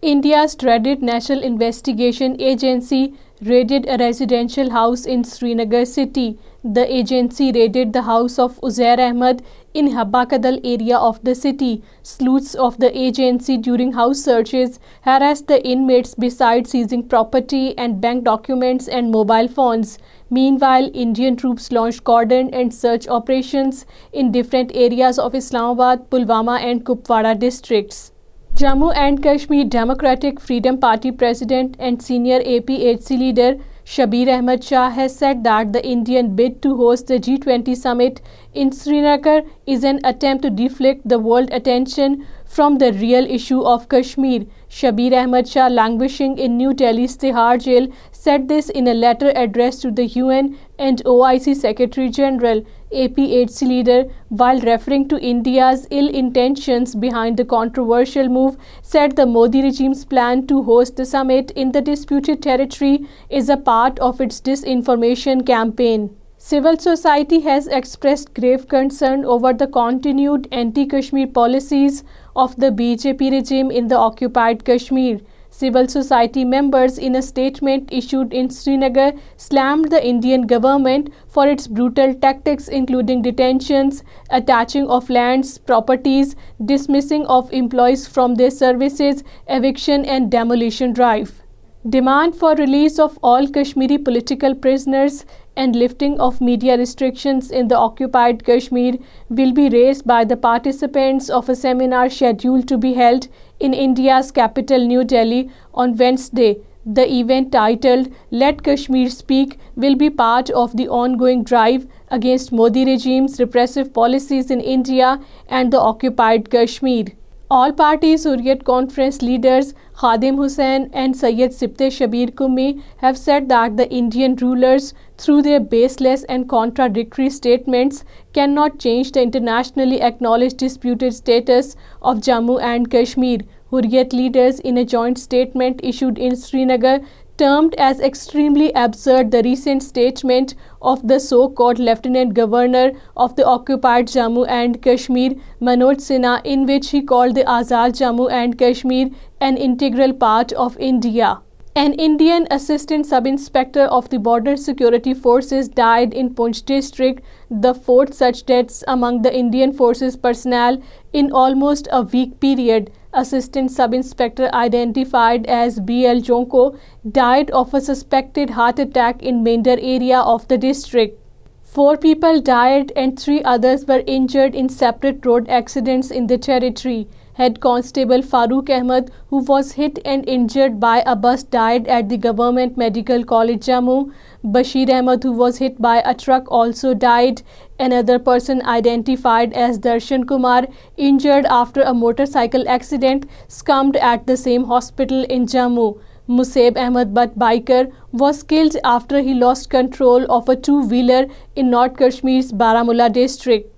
India's dreaded National Investigation Agency raided a residential house in Srinagar city. The agency raided the house of Uzair Ahmed in Habakadal area of the city. Sleuths of the agency during house searches harassed the inmates besides seizing property and bank documents and mobile phones. Meanwhile, Indian troops launched cordon and search operations in different areas of Islamabad, Pulwama and Kupwara districts. Jammu and Kashmir Democratic Freedom Party President and senior APHC leader Shabbir Ahmed Shah has said that the Indian bid to host the G20 summit in Srinagar is an attempt to deflect the world attention from the real issue of Kashmir. Shabbir Ahmed Shah, languishing in New Delhi's Tihar jail, said this in a letter addressed to the UN and OIC Secretary General. APHC leader, while referring to India's ill intentions behind the controversial move, said the Modi regime's plan to host the summit in the disputed territory is a part of its disinformation campaign. Civil society has expressed grave concern over the continued anti-Kashmir policies of the BJP regime in the occupied Kashmir. Civil society members, in a statement issued in Srinagar, slammed the Indian government for its brutal tactics, including detentions, attaching of lands, properties, dismissing of employees from their services, eviction and demolition drive. Demand for release of all Kashmiri political prisoners and lifting of media restrictions in the occupied Kashmir will be raised by the participants of a seminar scheduled to be held in India's capital New Delhi on Wednesday. The event, titled "Let Kashmir Speak," will be part of the ongoing drive against Modi regime's repressive policies in India and the occupied Kashmir. All parties Hurriyat Conference leaders Khadim Hussain and Sayyid Sibte Shabbir Qummi have said that the Indian rulers, through their baseless and contradictory statements, cannot change the internationally acknowledged disputed status of Jammu and Kashmir. Hurriyat leaders, in a joint statement issued in Srinagar, termed as extremely absurd the recent statement of the so-called Lieutenant Governor of the occupied Jammu and Kashmir, Manoj Sinha, in which he called the Azad Jammu and Kashmir an integral part of India. An Indian Assistant Sub-Inspector of the Border Security Forces died in Poonch district, the fourth such deaths among the Indian Forces personnel in almost a week period. Assistant Sub-Inspector, identified as B.L. Jonko, died of a suspected heart attack in Mender area of the district. 4 people died and 3 others were injured in separate road accidents in the territory. Head Constable Farooq Ahmed, who was hit and injured by a bus, died at the Government Medical College Jammu. Bashir Ahmed, who was hit by a truck, also died. Another person, identified as Darshan Kumar, injured after a motorcycle accident, succumbed at the same hospital in Jammu. Musab Ahmed Butt biker was killed after he lost control of a two-wheeler in North Kashmir's Baramulla district.